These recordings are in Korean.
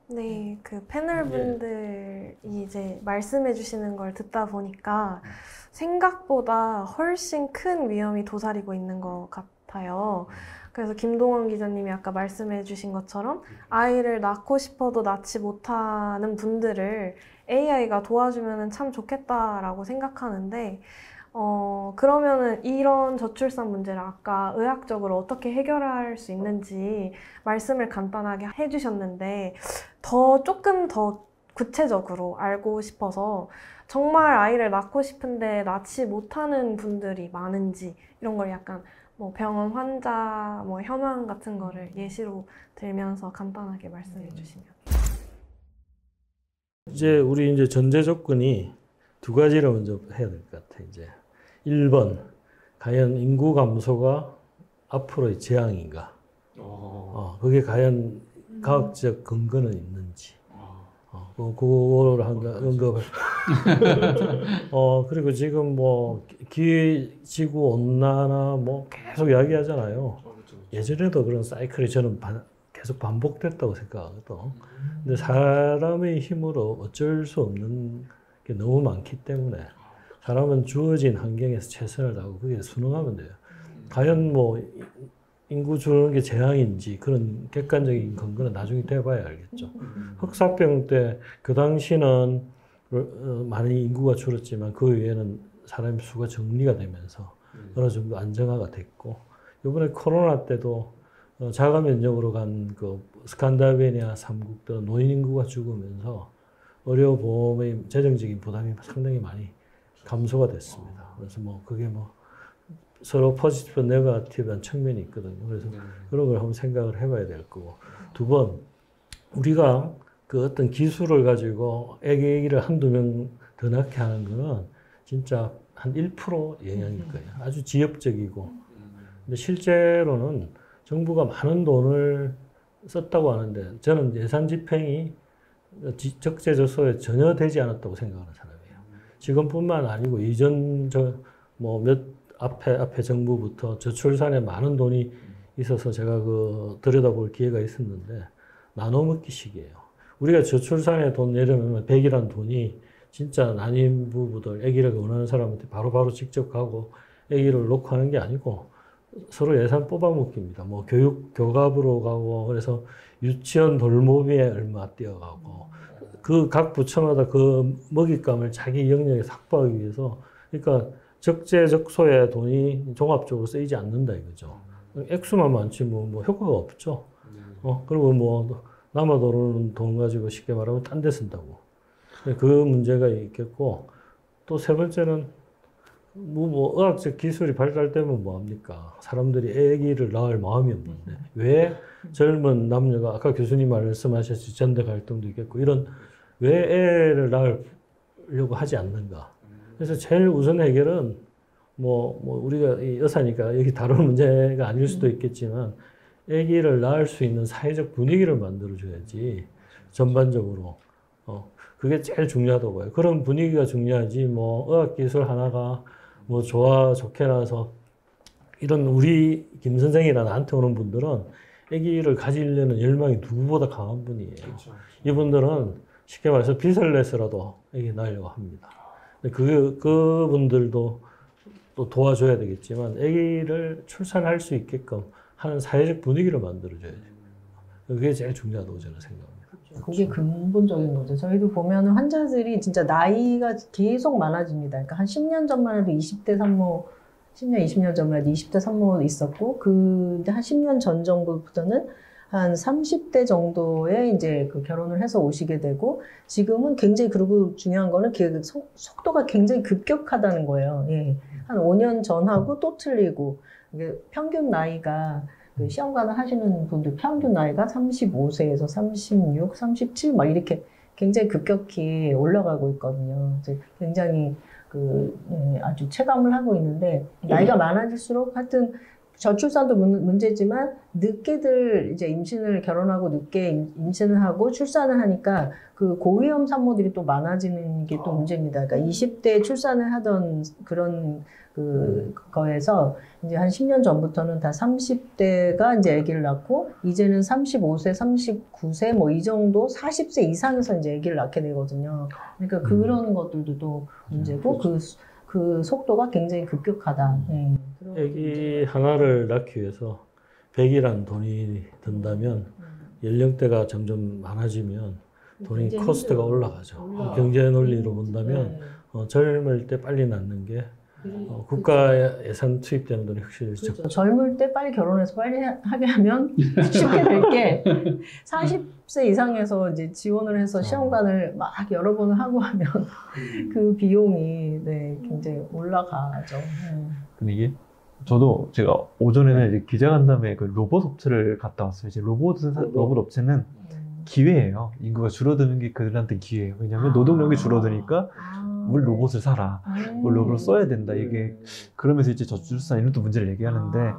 네, 그 패널분들이 이제 말씀해 주시는 걸 듣다 보니까 생각보다 훨씬 큰 위험이 도사리고 있는 것 같아요. 그래서 김동원 기자님이 아까 말씀해 주신 것처럼 아이를 낳고 싶어도 낳지 못하는 분들을 AI가 도와주면 참 좋겠다라고 생각하는데, 그러면은 이런 저출산 문제를 아까 의학적으로 어떻게 해결할 수 있는지 말씀을 간단하게 해주셨는데, 조금 더 구체적으로 알고 싶어서 정말 아이를 낳고 싶은데 낳지 못하는 분들이 많은지 이런 걸 약간 뭐 병원 환자 뭐 현황 같은 거를 예시로 들면서 간단하게 말씀해 주시면. 이제 우리 이제 전제 조건이 두 가지를 먼저 해야 될 것 같아. 이제 1번 과연 인구 감소가 앞으로의 재앙인가? 그게 과연 과학적 근거는 있는지. 그거를 언급을. 그리고 지금 뭐 기지구 온난화 뭐 계속 이야기하잖아요. 예전에도 그런 사이클이 저는 계속 반복됐다고 생각하거든. 근데 사람의 힘으로 어쩔 수 없는 게 너무 많기 때문에 사람은 주어진 환경에서 최선을 다하고 그게 순응하면 돼요. 과연 뭐 인구 줄는 게 재앙인지 그런 객관적인 근거는 나중에 돼봐야 알겠죠. 흑사병 때 그 당시는 많이 인구가 줄었지만 그 외에는 사람 수가 정리가 되면서 어느 정도 안정화가 됐고, 이번에 코로나 때도 자가 면역으로 간 그 스칸다베니아 3국들은 노인 인구가 죽으면서 의료보험의 재정적인 부담이 상당히 많이 감소가 됐습니다. 그래서 뭐 그게 뭐 서로 포지티브, 네거티브한 측면이 있거든요. 그래서 그런 걸 한번 생각을 해봐야 될 거고. 두 번, 우리가 그 어떤 기술을 가지고 애기를 한두 명 더 낳게 하는 거는 진짜 한 1% 영향일 거예요. 아주 지엽적이고. 근데 실제로는 정부가 많은 돈을 썼다고 하는데 저는 예산 집행이 적재적소에 전혀 되지 않았다고 생각하는 사람이에요. 지금뿐만 아니고 이전 앞에 정부부터 저출산에 많은 돈이 있어서 제가 그 들여다볼 기회가 있었는데 나눠먹기식이에요. 우리가 저출산에 돈 내려면 100이라는 돈이 진짜 난임 부부들, 아기를 원하는 사람한테 바로바로 직접 가고 아기를 놓고 하는 게 아니고 서로 예산 뽑아먹기입니다. 뭐 교갑으로 가고, 그래서 유치원 돌보미에 얼마 뛰어가고, 그 각 부처마다 그 먹잇감을 자기 영역에서 확보하기 위해서, 그러니까 적재적소에 돈이 종합적으로 쓰이지 않는다 이거죠. 액수만 많지 뭐 효과가 없죠. 그리고 뭐 남아도는 돈 가지고 쉽게 말하면 딴 데 쓴다고. 그 문제가 있겠고, 또 세 번째는 뭐 의학적 기술이 발달되면 뭐합니까? 사람들이 아기를 낳을 마음이 없는데 왜 젊은 남녀가 아까 교수님 말씀하셨듯이 젠더 갈등도 있겠고 이런 왜 애를 낳으려고 하지 않는가? 그래서 제일 우선 해결은 뭐 우리가 여사니까 여기 다룰 문제가 아닐 수도 있겠지만 아기를 낳을 수 있는 사회적 분위기를 만들어줘야지 전반적으로 그게 제일 중요하다고 봐요. 그런 분위기가 중요하지 뭐 의학기술 하나가 뭐 좋게 나서 이런 우리 김 선생이나 나한테 오는 분들은 아기를 가지려는 열망이 누구보다 강한 분이에요. 그렇죠. 이분들은 쉽게 말해서 빚을 내서라도 아기 낳으려고 합니다. 그분들도 또 도와줘야 되겠지만 아기를 출산할 수 있게끔 하는 사회적 분위기를 만들어줘야 돼요. 그게 제일 중요하다고 저는 생각합니다. 그게 근본적인 거죠. 저희도 보면 환자들이 진짜 나이가 계속 많아집니다. 그러니까 한 10년 전만 해도 20대 산모, 10년, 20년 전만 해도 20대 산모 있었고, 한 10년 전 정도부터는 한 30대 정도에 이제 그 결혼을 해서 오시게 되고, 지금은 굉장히, 그리고 중요한 거는 그 속도가 굉장히 급격하다는 거예요. 예. 한 5년 전하고 또 틀리고, 이게 평균 나이가 그 시험관을 하시는 분들 평균 나이가 35세에서 36, 37 막 이렇게 굉장히 급격히 올라가고 있거든요. 굉장히 아주 체감을 하고 있는데 나이가 많아질수록 하여튼 저출산도 문제지만 늦게들 이제 임신을 결혼하고 늦게 임신을 하고 출산을 하니까 그 고위험 산모들이 또 많아지는 게 또 문제입니다. 그러니까 20대 출산을 하던 그런 거에서 이제 한 10년 전부터는 다 30대가 이제 아기를 낳고 이제는 35세, 39세 뭐 이 정도 40세 이상에서 이제 아기를 낳게 되거든요. 그러니까 그런 것들도 또 문제고 그 속도가 굉장히 급격하다. 아기 하나를 낳기 위해서 100이라는 돈이 든다면 연령대가 점점 많아지면 돈이 코스트가 올라가죠. 경제 논리로 본다면 젊을 때 빨리 낳는 게 국가 예산 투입되는 돈이 확실히 그렇죠. 젊을 때 빨리 결혼해서 빨리 하게 하면 쉽게 될 게 40세 이상에서 이제 지원을 해서 시험관을 막 여러 번을 하고 하면 그 비용이 굉장히 올라가죠. 근데 이게 저도 제가 오전에는 이제 기자간담회 그 로봇 업체를 갔다 왔어요. 이제 로봇 업체는 기회예요. 인구가 줄어드는 게 그들한테 기회예요. 왜냐하면 노동력이 줄어드니까 우리 로봇을 사라. 우리 로봇을 써야 된다. 이게 그러면서 이제 저출산 이런 또 문제를 얘기하는데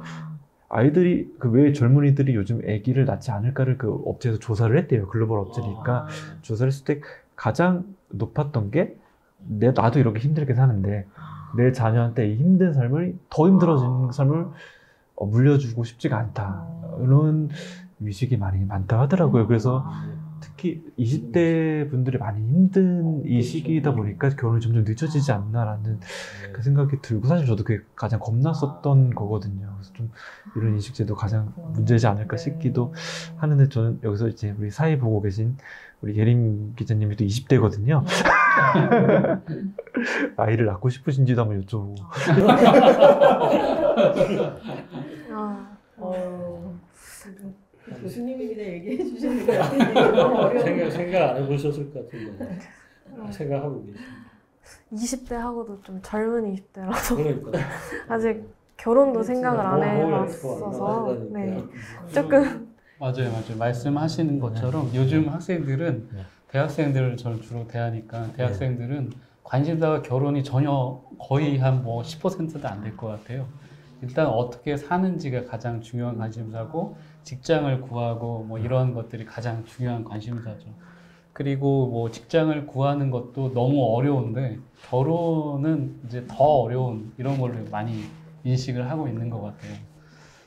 아이들이 그 왜 젊은이들이 요즘 아기를 낳지 않을까를 그 업체에서 조사를 했대요. 글로벌 업체니까 조사를 했을 때 가장 높았던 게 나도 이렇게 힘들게 사는데 내 자녀한테 이 힘든 삶을 더 힘들어지는 삶을 물려주고 싶지가 않다. 이런 위식이 많이 많다 하더라고요. 그래서 특히 20대 분들이 많이 힘든 이 시기이다 보니까 결혼이 점점 늦어지지 않나라는 그 생각이 들고 사실 저도 그게 가장 겁났었던 거거든요. 그래서 좀 이런 인식제도 가장 문제지 않을까 싶기도 하는데 저는 여기서 이제 우리 사회 보고 계신 우리 예림 기자님이 또 20대거든요. 아이를 낳고 싶으신지도 한번 여쭤보고. 교수님이 그냥 얘기해 주시는 것 같은데 너무 어려워. 생각 안 해보셨을 것 같은데 생각하고 계십니다. 20대 하고도 좀 젊은 20대라서 그러니까 아직 결혼도 생각을 안 해봤어서 조금 맞아요. 말씀하시는 것처럼 요즘 학생들은 대학생들을 저는 주로 대하니까 대학생들은 관심사가 결혼이 전혀 거의 한 뭐 10%도 안 될 것 같아요. 일단 어떻게 사는지가 가장 중요한 관심사고 직장을 구하고 뭐 이런 것들이 가장 중요한 관심사죠. 그리고 뭐 직장을 구하는 것도 너무 어려운데 결혼은 이제 더 어려운 이런 걸로 많이 인식을 하고 있는 것 같아요.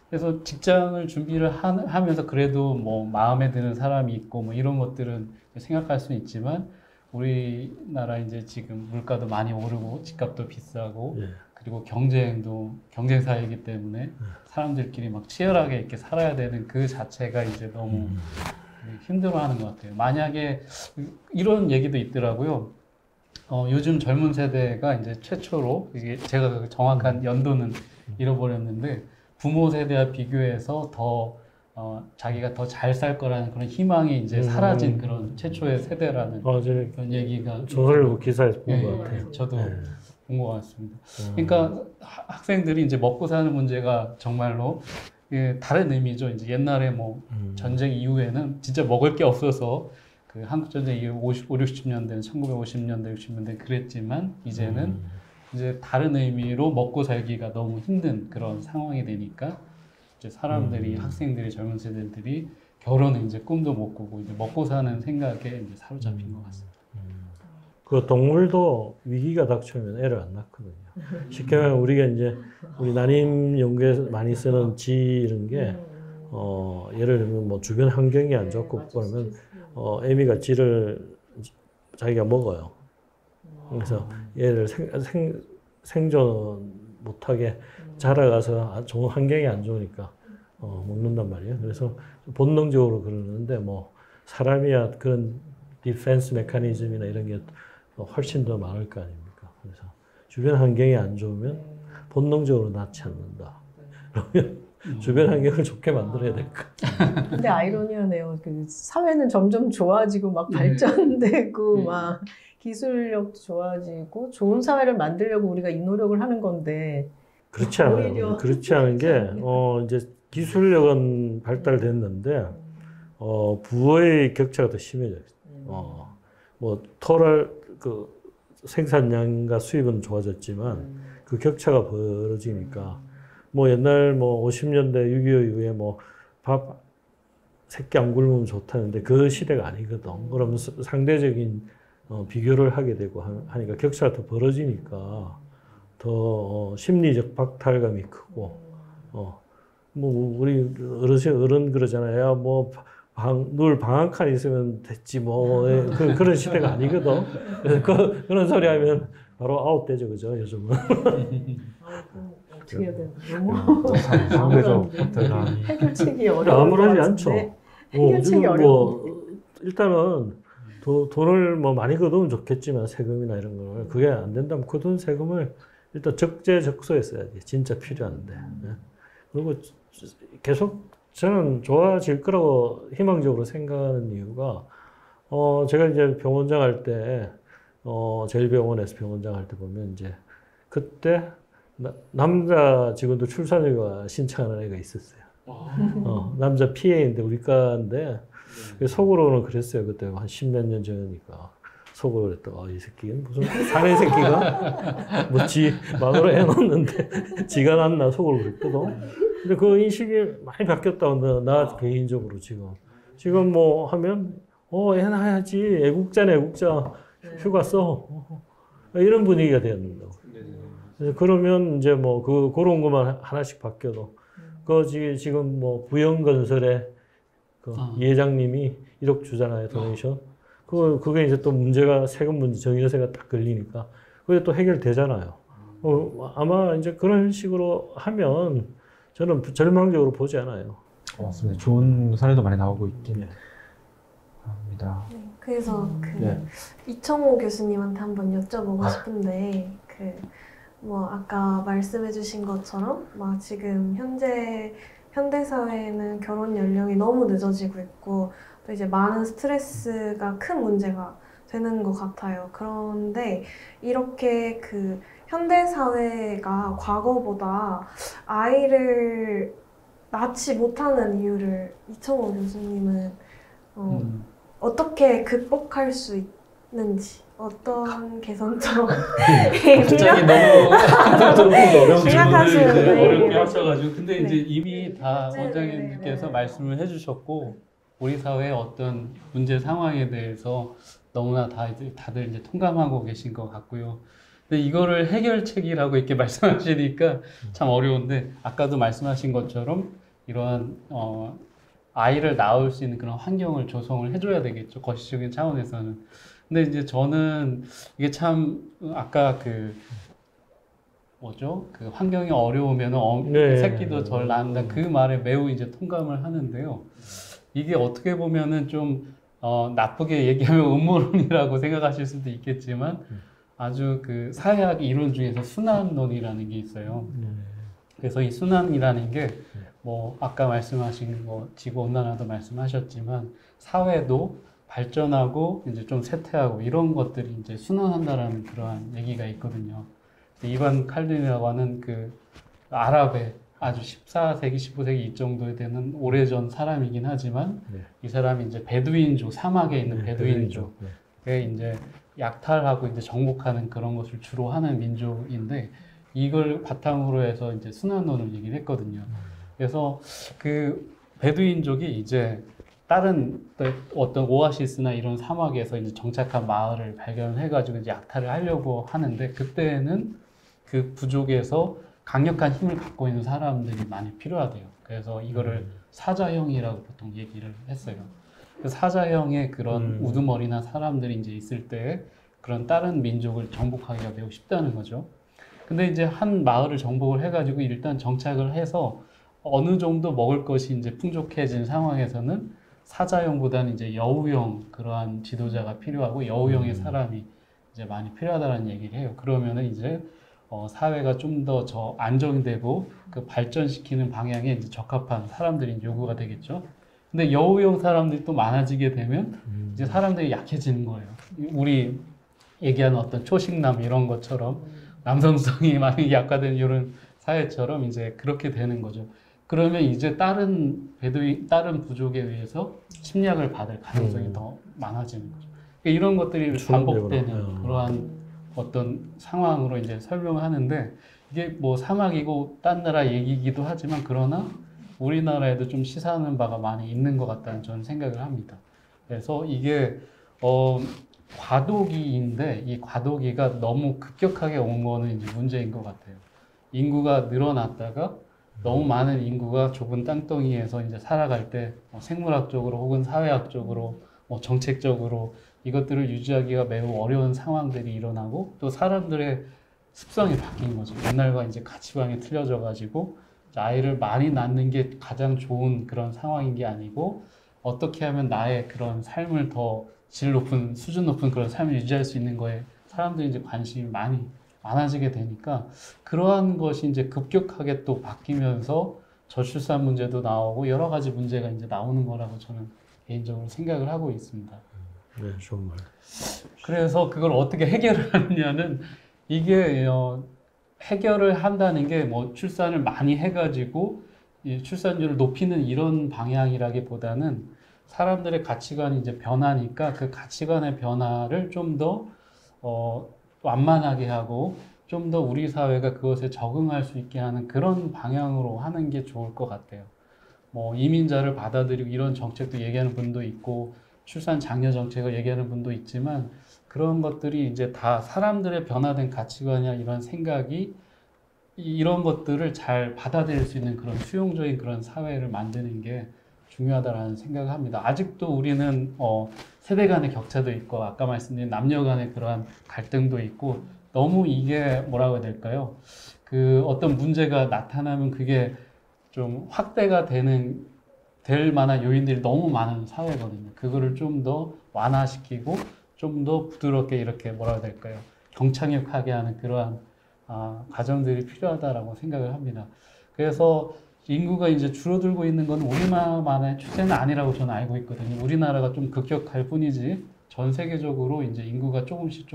그래서 직장을 준비를 하면서 그래도 뭐 마음에 드는 사람이 있고 뭐 이런 것들은 생각할 수는 있지만 우리나라 이제 지금 물가도 많이 오르고 집값도 비싸고 그리고 경쟁 사회이기 때문에 사람들끼리 막 치열하게 이렇게 살아야 되는 그 자체가 이제 너무 힘들어하는 것 같아요. 만약에 이런 얘기도 있더라고요. 요즘 젊은 세대가 이제 최초로 이게 제가 정확한 연도는 잃어버렸는데 부모 세대와 비교해서 더 자기가 더 잘 살 거라는 그런 희망이 이제 사라진 그런 최초의 세대라는 그런 얘기가 조선일보 기사에서 본 것 같아요. 저도 본 것 같습니다. 그러니까 학생들이 이제 먹고 사는 문제가 정말로 다른 의미죠. 이제 옛날에 뭐 전쟁 이후에는 진짜 먹을 게 없어서 그 한국 전쟁 이후 60년대, 1950년대, 60년대 그랬지만 이제는 이제 다른 의미로 먹고 살기가 너무 힘든 그런 상황이 되니까 이제 사람들이 학생들이 젊은 세대들이 결혼은 이제 꿈도 못 꾸고 이제 먹고 사는 생각에 이제 사로잡힌 것 같습니다. 그 동물도 위기가 닥치면 애를 안 낳거든요. 쉽게 말하면 우리가 이제 우리 난임 연구에서 많이 쓰는 지 이런 게 예를 들면 뭐 주변 환경이 안 좋고 그러면 애미가 지를 자기가 먹어요. 그래서 얘를 생존 못하게 자라가서 좋은 환경이 안 좋으니까 먹는단 말이에요. 그래서 본능적으로 그러는데 뭐 사람이야 그런 디펜스 메커니즘이나 이런 게 훨씬 더 많을 거 아닙니까? 그래서 주변 환경이 안 좋으면 본능적으로 낳지 않는다. 그러면 주변 환경을 좋게 만들어야 될 거. 근데 아이러니하네요. 그 사회는 점점 좋아지고 막 발전되고 막 기술력도 좋아지고 좋은 사회를 만들려고 우리가 이 노력을 하는 건데 그렇지 않아요. 그렇지 않은 게 이제 기술력은 발달됐는데 부의 격차가 더 심해져요. 뭐 토랄 그 생산량과 수입은 좋아졌지만 그 격차가 벌어지니까 뭐 옛날 뭐 50년대 6.25 이후에 뭐 밥 새끼 안 굶으면 좋다는데 그 시대가 아니거든. 그러면 상대적인 비교를 하게 되고 하니까 격차가 더 벌어지니까 더 심리적 박탈감이 크고 뭐 우리 어른 그러잖아요. 야, 뭐 늘 방 한 칸 있으면 됐지 뭐 그런 시대가 아니거든. 그래서 그런 소리 하면 바로 아웃되죠, 그죠? 요즘은. 어떻게 해야 되나? 너무 상대적 박탈감. 해결책이 어려운 아무렇지 것 않죠. 같은데. 해결책이 지금 어려운 뭐 일단은 돈을 뭐 많이 거두면 좋겠지만 세금이나 이런 걸 그게 안 된다면 거둔 세금을 일단 적재적소에 써야지. 진짜 필요한데. 네. 그리고 계속 저는 좋아질 거라고 희망적으로 생각하는 이유가 제가 이제 병원장 할 때 제일병원에서 병원장 할 때 보면 이제 그때 남자 직원도 출산휴가 신청하는 애가 있었어요. 남자 PA인데 우리과인데 속으로는 그랬어요. 그때 한 10몇 년 전이니까 속으로 그랬다. 이 새끼는 무슨 사내 새끼가 뭐 지 마누라 해놓는데 지가 낫나 속으로 그랬거든. 근데 그 인식이 많이 바뀌었다. 나 개인적으로 지금 뭐 하면 애 낳아야지 애국자네 애국자 휴가 써 이런 분위기가 되었는다고. 그래서 그러면 이제 뭐 그런 것만 하나씩 바뀌어도 지금 뭐 부영건설에 이 회장님이 1억 주잖아요, 도네이션. 그게 이제 또 문제가 세금 문제, 정유세가 딱 걸리니까 그게 또 해결되잖아요. 아마 이제 그런 식으로 하면 저는 절망적으로 보지 않아요. 맞습니다. 좋은 사례도 많이 나오고 있긴 합니다. 네, 그래서 이청호 교수님한테 한번 여쭤보고 싶은데 뭐 아까 말씀해주신 것처럼 막 지금 현대 사회에는 결혼 연령이 너무 늦어지고 있고 또 이제 많은 스트레스가 큰 문제가 되는 것 같아요. 그런데 이렇게 현대 사회가 과거보다 아이를 낳지 못하는 이유를 이청호 교수님은 어떻게 극복할 수 있는지 어떤 개선점 갑자기 너무 어려운 생각하시는 질문을 네. 어렵게 하셔가지고 근데 네. 이제 이미 다 네, 원장님께서 네. 말씀을 해주셨고 우리 사회의 어떤 문제 상황에 대해서 너무나 다들 이제 통감하고 계신 것 같고요. 근데 이거를 해결책이라고 이렇게 말씀하시니까 참 어려운데 아까도 말씀하신 것처럼 이러한 아이를 낳을 수 있는 그런 환경을 조성을 해줘야 되겠죠. 거시적인 차원에서는. 근데 이제 저는 이게 참 아까 그 환경이 어려우면 네. 새끼도 덜 낳는다 그 말에 매우 이제 통감을 하는데요. 이게 어떻게 보면은 좀 나쁘게 얘기하면 음모론이라고 생각하실 수도 있겠지만 아주 사회학 이론 중에서 순환론이라는 게 있어요. 그래서 이 순환이라는 게 뭐 아까 말씀하신 거 지구 온난화도 말씀하셨지만 사회도 발전하고 이제 좀 쇠퇴하고 이런 것들이 이제 순환한다라는 그러한 얘기가 있거든요. 이반 칼빈이라고 하는 아랍의 아주 14세기, 15세기 이 정도 되는 오래전 사람이긴 하지만 이 사람이 이제 베두인족, 사막에 있는 베두인족에 이제 약탈하고 이제 정복하는 그런 것을 주로 하는 민족인데 이걸 바탕으로 해서 이제 순환론을 얘기를 했거든요. 그래서 베두인족이 이제 다른 어떤 오아시스나 이런 사막에서 이제 정착한 마을을 발견해가지고 이제 약탈을 하려고 하는데 그때는 그 부족에서 강력한 힘을 갖고 있는 사람들이 많이 필요하대요. 그래서 이거를 사자형이라고 보통 얘기를 했어요. 사자형의 그런 우두머리나 사람들이 이제 있을 때 그런 다른 민족을 정복하기가 매우 쉽다는 거죠. 근데 이제 한 마을을 정복을 해가지고 일단 정착을 해서 어느 정도 먹을 것이 이제 풍족해진 상황에서는 사자형보다는 이제 여우형 그러한 지도자가 필요하고 여우형의 사람이 이제 많이 필요하다는 얘기를 해요. 그러면은 이제 사회가 좀 더 안정되고 발전시키는 방향에 이제 적합한 사람들이 요구가 되겠죠. 근데 여우형 사람들이 또 많아지게 되면 이제 사람들이 약해지는 거예요. 우리 얘기하는 어떤 초식남 이런 것처럼 남성성이 많이 약화된 이런 사회처럼 이제 그렇게 되는 거죠. 그러면 이제 다른 부족에 의해서 침략을 받을 가능성이 더 많아지는 거죠. 그러니까 이런 것들이 반복되는 그러한 어떤 상황으로 이제 설명을 하는데 이게 뭐 사막이고 딴 나라 얘기이기도 하지만 그러나 우리나라에도 좀 시사하는 바가 많이 있는 것 같다는 저는 생각을 합니다. 그래서 이게 과도기인데 이 과도기가 너무 급격하게 온 거는 이제 문제인 것 같아요. 인구가 늘어났다가 너무 많은 인구가 좁은 땅덩이에서 이제 살아갈 때 생물학적으로 혹은 사회학적으로 정책적으로 이것들을 유지하기가 매우 어려운 상황들이 일어나고 또 사람들의 습성이 바뀐 거죠. 옛날과 이제 가치관이 틀려져 가지고 아이를 많이 낳는 게 가장 좋은 그런 상황인 게 아니고 어떻게 하면 나의 그런 삶을 더 질 높은 수준 높은 그런 삶을 유지할 수 있는 거에 사람들이 이제 관심이 많아지게 되니까 그러한 것이 이제 급격하게 또 바뀌면서 저출산 문제도 나오고 여러 가지 문제가 이제 나오는 거라고 저는 개인적으로 생각을 하고 있습니다. 네, 좋은 말. 그래서 그걸 어떻게 해결을 하느냐는 이게 해결을 한다는 게 뭐 출산을 많이 해가지고 이 출산율을 높이는 이런 방향이라기보다는 사람들의 가치관이 이제 변하니까 그 가치관의 변화를 좀 더 완만하게 하고 좀 더 우리 사회가 그것에 적응할 수 있게 하는 그런 방향으로 하는 게 좋을 것 같아요. 뭐 이민자를 받아들이고 이런 정책도 얘기하는 분도 있고 출산 장려 정책을 얘기하는 분도 있지만 그런 것들이 이제 다 사람들의 변화된 가치관이나 이런 생각이 이런 것들을 잘 받아들일 수 있는 그런 수용적인 그런 사회를 만드는 게 중요하다라는 생각을 합니다. 아직도 우리는 세대 간의 격차도 있고 아까 말씀드린 남녀 간의 그러한 갈등도 있고 너무 이게 뭐라고 해야 될까요? 그 어떤 문제가 나타나면 그게 좀 확대가 될 만한 요인들이 너무 많은 사회거든요. 그거를 좀 더 완화시키고 좀 더 부드럽게 이렇게 뭐라고 해야 될까요? 경착륙하게 하는 그러한 과정들이 필요하다라고 생각을 합니다. 그래서 인구가 이제 줄어들고 있는 건 우리나라만의 추세는 아니라고 저는 알고 있거든요. 우리나라가 좀 급격할 뿐이지 전 세계적으로 이제 인구가 조금씩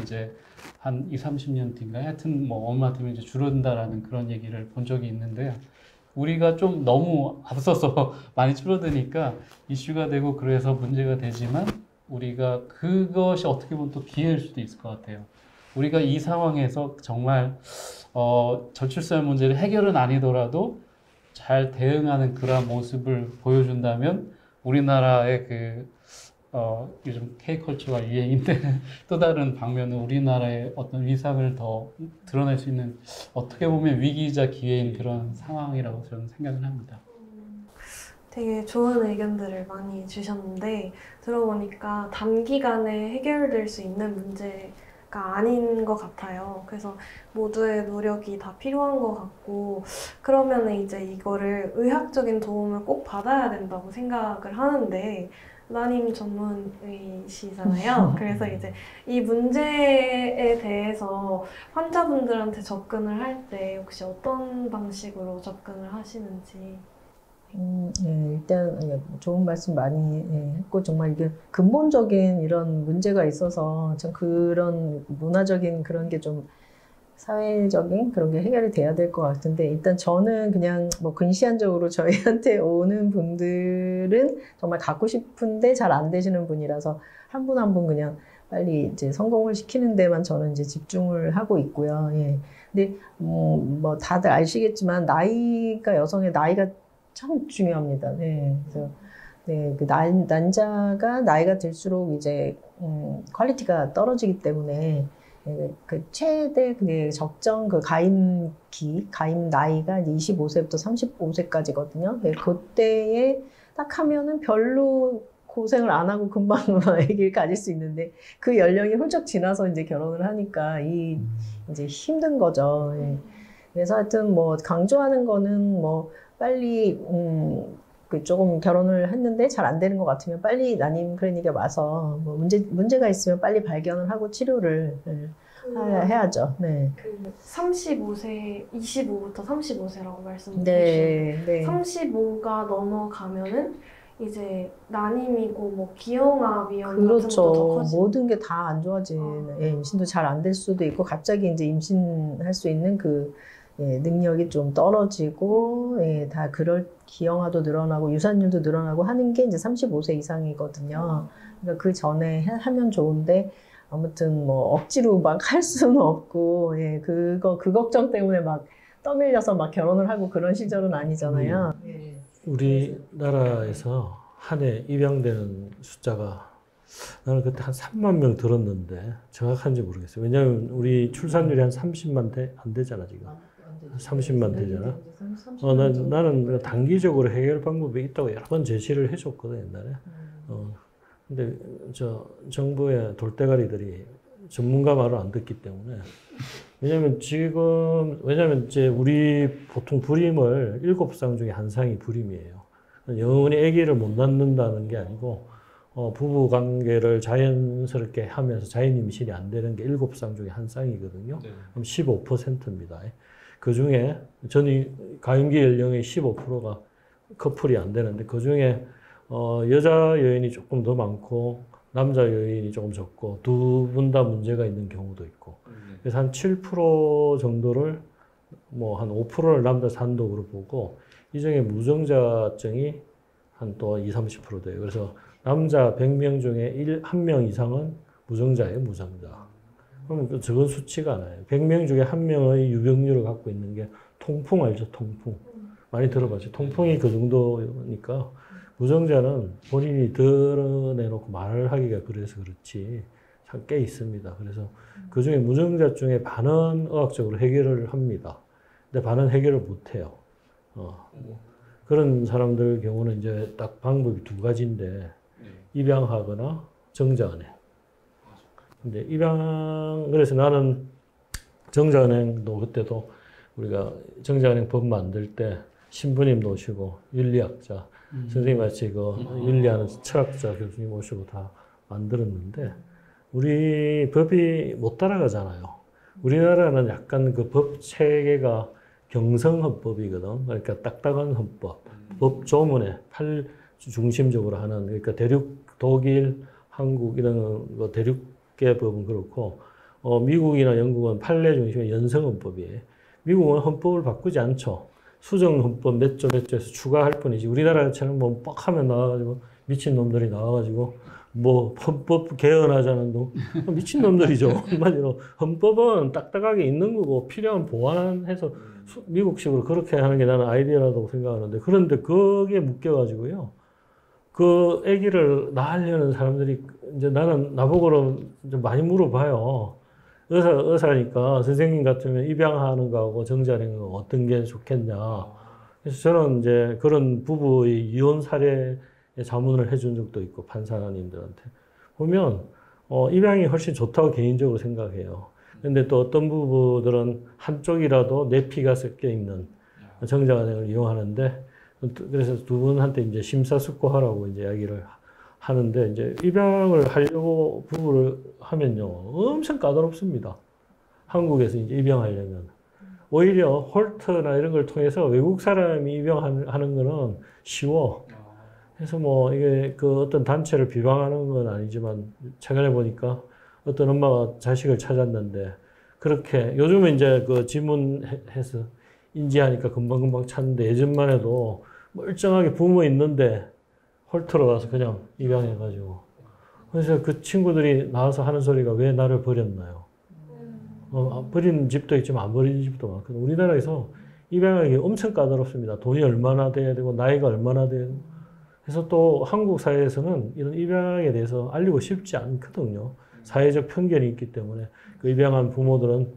이제 한 20, 30년 뒤인가 하여튼 뭐 얼마 뒤면 이제 줄어든다라는 그런 얘기를 본 적이 있는데요. 우리가 좀 너무 앞서서 많이 줄어드니까 이슈가 되고 그래서 문제가 되지만 우리가 그것이 어떻게 보면 또 기회일 수도 있을 것 같아요. 우리가 이 상황에서 정말 저출산 문제를 해결은 아니더라도 잘 대응하는 그러한 모습을 보여준다면 우리나라의 요즘 K컬처가 유행인데 또 다른 방면은 우리나라의 어떤 위상을 더 드러낼 수 있는 어떻게 보면 위기이자 기회인 그런 상황이라고 저는 생각을 합니다. 되게 좋은 의견들을 많이 주셨는데 들어보니까 단기간에 해결될 수 있는 문제가 아닌 것 같아요. 그래서 모두의 노력이 다 필요한 것 같고 그러면 이제 이거를 의학적인 도움을 꼭 받아야 된다고 생각을 하는데 난임 전문의시잖아요. 그래서 이제 이 문제에 대해서 환자분들한테 접근을 할 때 혹시 어떤 방식으로 접근을 하시는지. 네, 일단 좋은 말씀 많이 했고 정말 이게 근본적인 이런 문제가 있어서 참 그런 문화적인 그런 게 좀 사회적인 그런 게 해결이 돼야 될 것 같은데 일단 저는 그냥 뭐 근시안적으로 저희한테 오는 분들은 정말 갖고 싶은데 잘 안 되시는 분이라서 한 분 한 분 그냥 빨리 이제 성공을 시키는 데만 저는 이제 집중을 하고 있고요. 예. 근데 뭐 다들 아시겠지만 여성의 나이가 참 중요합니다. 네. 그래서 네, 그 난자가 나이가 들수록 이제 퀄리티가 떨어지기 때문에 그 최대 적정 가임 나이가 25세부터 35세까지거든요. 네, 그때에 딱 하면은 별로 고생을 안 하고 금방 아기를 가질 수 있는데 그 연령이 훌쩍 지나서 이제 결혼을 하니까 이제 힘든 거죠. 예. 그래서 하여튼 뭐 강조하는 거는 뭐 빨리 조금 결혼을 했는데 잘 안 되는 것 같으면 빨리 난임 클리닉에 와서 뭐 문제가 있으면 빨리 발견을 하고 치료를 해야죠. 네. 35세, 25부터 35세라고 말씀드렸는데 네. 35가 넘어가면은 이제 난임이고 뭐 기형아 위험 그렇죠. 같은 것도 더 커지고 모든 게 다 안 좋아지는 임신도 잘 안 될 수도 있고 갑자기 이제 임신할 수 있는 능력이 좀 떨어지고 다 그럴 기형아도 늘어나고 유산율도 늘어나고 하는 게 이제 35세 이상이거든요. 그러니까 그 전에 하면 좋은데 아무튼 뭐 억지로 막 할 수는 없고, 예, 그 걱정 때문에 막 떠밀려서 막 결혼을 하고 그런 시절은 아니잖아요. 예. 우리나라에서 한 해 입양되는 숫자가 나는 그때 한 3만 명 들었는데 정확한지 모르겠어요. 왜냐하면 우리 출산율이 한 30만 안 되잖아 지금. 30만 되잖아. 나는 단기적으로 해결 방법이 있다고 여러 번 제시를 해줬거든 옛날에. 근데 정부의 돌대가리들이 전문가 말을 안 듣기 때문에. 왜냐면 이제 우리 보통 불임을 7쌍 중에 한 쌍이 불임이에요. 영원히 아기를 못 낳는다는 게 아니고 부부 관계를 자연스럽게 하면서 자연 임신이 안 되는 게 7쌍 중에 한 쌍이거든요. 네. 그럼 15%입니다. 그 중에 가임기 연령의 15%가 커플이 안 되는데 그 중에 여자 여인이 조금 더 많고 남자 여인이 조금 적고 두 분 다 문제가 있는 경우도 있고 그래서 한 7% 정도를 뭐 한 5%를 남자 단독으로 보고 이 중에 무정자증이 한 또 20-30% 돼요. 그래서 남자 100명 중에 1명 이상은 무정자예요, 무정자. 그러면 적은 수치가 나요. 100명 중에 1명의 유병률을 갖고 있는 게 통풍 알죠? 통풍. 많이 들어봤죠? 통풍이 그 정도니까 무정자는 본인이 드러내놓고 말을 하기가 그래서 그렇지 참 꽤 있습니다. 그래서 그 중에 무정자증의 반은 의학적으로 해결을 합니다. 근데 반은 해결을 못 해요. 그런 사람들 경우는 이제 딱 방법이 두 가지인데 입양하거나 정자은행. 근데 그래서 나는 정자은행도 그때도 우리가 정자은행 법 만들 때 신부님 모시고 윤리학자, 선생님 같이 윤리하는 철학자 교수님 모시고 다 만들었는데 우리 법이 못 따라가잖아요. 우리나라는 약간 그 법 체계가 경성헌법이거든. 그러니까 딱딱한 헌법, 법 조문에 중심적으로 하는 그러니까 독일, 한국 이런 거 대륙계 법은 그렇고 미국이나 영국은 판례 중심의 연성헌법이에요. 미국은 헌법을 바꾸지 않죠. 수정헌법 몇 조에서 추가할 뿐이지. 우리나라처럼 뭐 뻑하면 나와가지고 미친 놈들이 나와가지고 뭐 헌법 개헌하자는 놈 미친 놈들이죠. 한마디로 헌법은 딱딱하게 있는 거고 필요한 보완해서 미국식으로 그렇게 하는 게 나는 아이디어라고 생각하는데 그런데 거기에 묶여가지고요. 그 아기를 낳으려는 사람들이 이제 나보고는 좀 많이 물어봐요. 의사니까 선생님 같으면 입양하는 거하고 정자하는 거 어떤 게 좋겠냐. 그래서 저는 이제 그런 부부의 이혼 사례에 자문을 해준 적도 있고 판사님들한테 보면 입양이 훨씬 좋다고 개인적으로 생각해요. 근데 또 어떤 부부들은 한쪽이라도 내 피가 섞여 있는 정자간행을 이용하는데 그래서 두 분한테 이제 심사숙고하라고 이제 이야기를 하는데 이제 입양을 하려고 부부를 하면요 엄청 까다롭습니다. 한국에서 이제 입양하려면 오히려 홀트나 이런 걸 통해서 외국 사람이 입양하는 거는 쉬워. 그래서 뭐 이게 그 어떤 단체를 비방하는 건 아니지만 최근에 보니까 어떤 엄마가 자식을 찾았는데 그렇게 요즘은 이제 그 지문해서 인지하니까 금방금방 찾는데 예전만 해도 멀쩡하게 부모 있는데 홀트로 가서 그냥 입양해가지고 그래서 그 친구들이 나와서 하는 소리가 왜 나를 버렸나요? 버린 집도 있지만 안 버린 집도 많거든요. 우리나라에서 입양하기 엄청 까다롭습니다. 돈이 얼마나 돼야 되고 나이가 얼마나 돼야 되고 그래서 또 한국 사회에서는 이런 입양에 대해서 알리고 싶지 않거든요. 사회적 편견이 있기 때문에 그 입양한 부모들은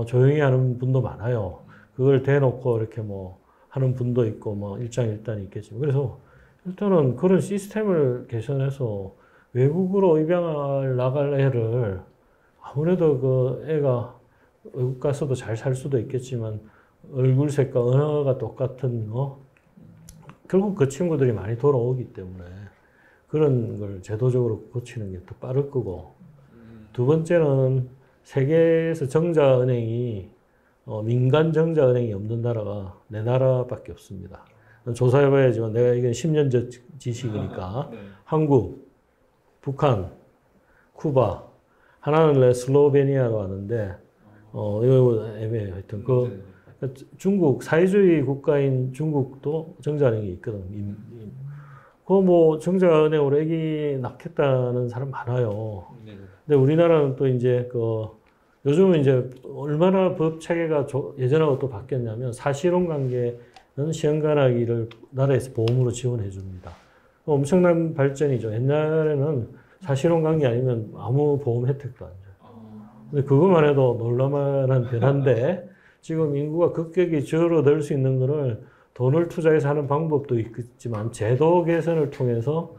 조용히 하는 분도 많아요. 그걸 대놓고 이렇게 뭐 하는 분도 있고 뭐 일장일단이 있겠지만 그래서 일단은 그런 시스템을 개선해서 외국으로 입양을 나갈 애를 아무래도 그 애가 외국 가서도 잘 살 수도 있겠지만 얼굴색과 언어가 똑같은 결국 그 친구들이 많이 돌아오기 때문에 그런 걸 제도적으로 고치는 게 더 빠를 거고 두 번째는 세계에서 정자은행이 민간 정자은행이 없는 나라가 내 나라밖에 없습니다. 조사해봐야지만 내가 이건 10년 전 지식이니까 한국, 북한, 쿠바 하나는 슬로베니아로 하는데 이거 애매해요. 하여튼 중국 사회주의 국가인 중국도 정자은행이 있거든. 그 뭐 정자은행으로 애기 낳겠다는 사람 많아요. 근데 우리나라는 또 이제 요즘은 이제 얼마나 법 체계가 예전하고 또 바뀌었냐면 사실혼 관계는 시행관하기를 나라에서 보험으로 지원해 줍니다. 엄청난 발전이죠. 옛날에는 사실혼 관계 아니면 아무 보험 혜택도 안 줘요. 근데 그것만 해도 놀랄만한 변화인데 지금 인구가 급격히 줄어들 수 있는 거를 돈을 투자해서 하는 방법도 있지만 제도 개선을 통해서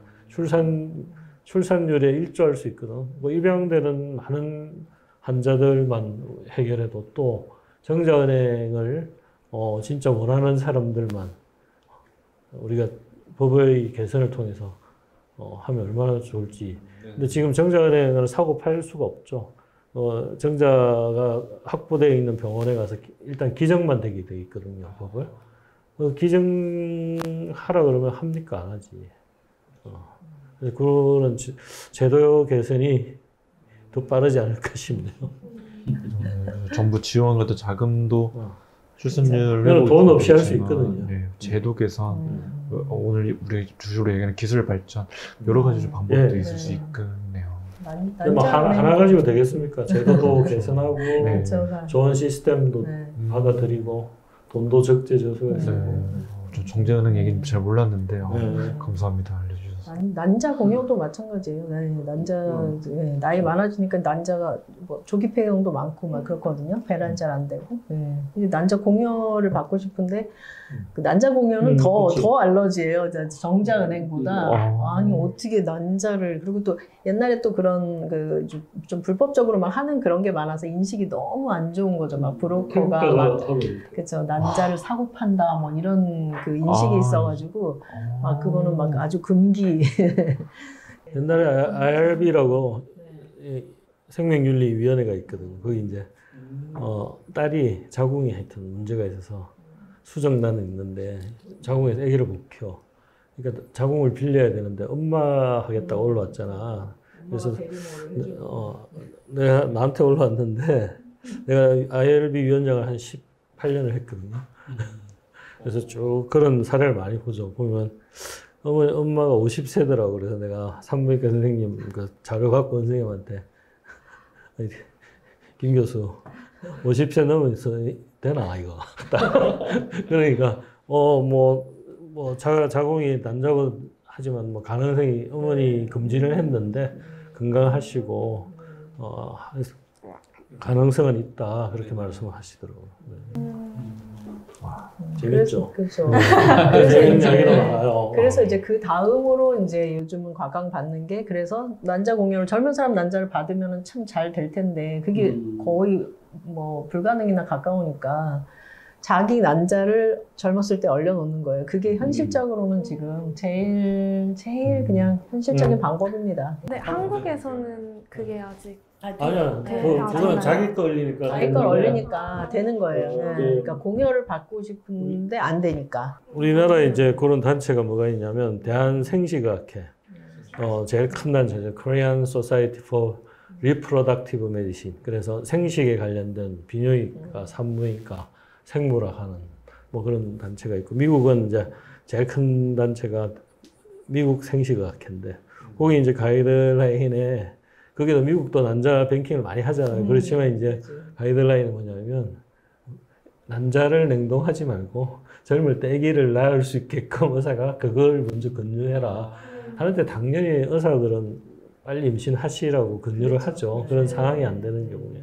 출산율에 일조할 수 있거든. 뭐 입양되는 많은 환자들만 해결해도 또 정자은행을 진짜 원하는 사람들만 우리가 법의 개선을 통해서 하면 얼마나 좋을지. 근데 지금 정자은행을 사고 팔 수가 없죠. 정자가 확보되어 있는 병원에 가서 일단 기증만 되게 돼 있거든요, 법을. 기증하라 그러면 합니까? 안 하지. 그래서 그런 제도 개선이 더 빠르지 않을까 싶네요. 정부 지원 같은 자금도 출산율 그건 돈 없이 할 수 있거든요. 네, 제도 개선, 오늘 우리 주로 얘기하는 기술 발전 여러 가지 방법도 있을 수 있겠네요. 근데 뭐 하나 가지고 되겠습니까? 제도도 개선하고 좋은 시스템도 받아들이고 돈도 적재 저소에 쓰고. 저 정자은행 얘기는 잘 몰랐는데요. 감사합니다. 알려주셔서. 난자 공여도 마찬가지예요. 나이 많아지니까 난자가 뭐 조기 폐영도 많고 막 그렇거든요. 배란이 잘 안 되고. 이제 난자 공여를 받고 싶은데 그 난자 공여는 더 알러지예요. 정자은행보다. 아니 어떻게 난자를 그리고 또 옛날에 또 그런 그 좀 불법적으로 막 하는 그런 게 많아서 인식이 너무 안 좋은 거죠. 막 브로커가 막 그렇죠. 난자를 사고 판다 뭐 이런 그 인식이 있어가지고 막 그거는 막 아주 금기. 옛날에 IRB라고 생명윤리위원회가 있거든요. 거기 이제 딸이 자궁이 하여튼 문제가 있어서 수정란은 있는데 자궁에서 아기를 못 키워. 그러니까 자궁을 빌려야 되는데 엄마 하겠다고 올라왔잖아. 그래서 내가 나한테 올라왔는데 내가 IRB 위원장을 한 18년을 했거든요. 그래서 쭉 그런 사례를 많이 보죠. 보면 엄마가 50세더라고. 그래서 내가 산부인과 선생님 그 자료 갖고 온 선생님한테 김 교수 50세 넘어서 되나 이거? 그러니까 자궁이 난자고 하지만 뭐 가능성이 어머니 검진을 했는데 건강하시고 가능성은 있다 그렇게 말씀하시더라고요. 재밌죠. 그렇죠. 재밌는 이야기도 나와요. 그래서 이제 그 다음으로 이제 요즘은 각광받는 게 그래서 난자 공여를 젊은 사람 난자를 받으면 참 잘 될 텐데 그게 거의 뭐 불가능이나 가까우니까 자기 난자를 젊었을 때 얼려놓는 거예요. 그게 현실적으로는 지금 제일 그냥 현실적인 방법입니다. 근데 한국에서는 그게 아직 아니야. 그건 자기 거 얼리니까. 자기 걸 얼리니까 되는 거예요. 그러니까 공여를 받고 싶은데 안 되니까. 우리나라에 이제 그런 단체가 뭐가 있냐면 대한생식학회 제일 큰 단체죠. Korean Society for Reproductive Medicine. 그래서 생식에 관련된 비뇨기과, 산부인과, 생물학 하는 뭐 그런 단체가 있고 미국은 이제 제일 큰 단체가 미국 생식학회인데 거기 이제 가이드라인에 거기도 미국도 난자 뱅킹을 많이 하잖아요. 그렇지만 이제 가이드라인은 뭐냐면 난자를 냉동하지 말고 젊을 때 아기를 낳을 수 있게끔 의사가 그걸 먼저 권유해라 하는데 당연히 의사들은 빨리 임신하시라고 권유를 하죠. 그런 상황이 안 되는 경우에.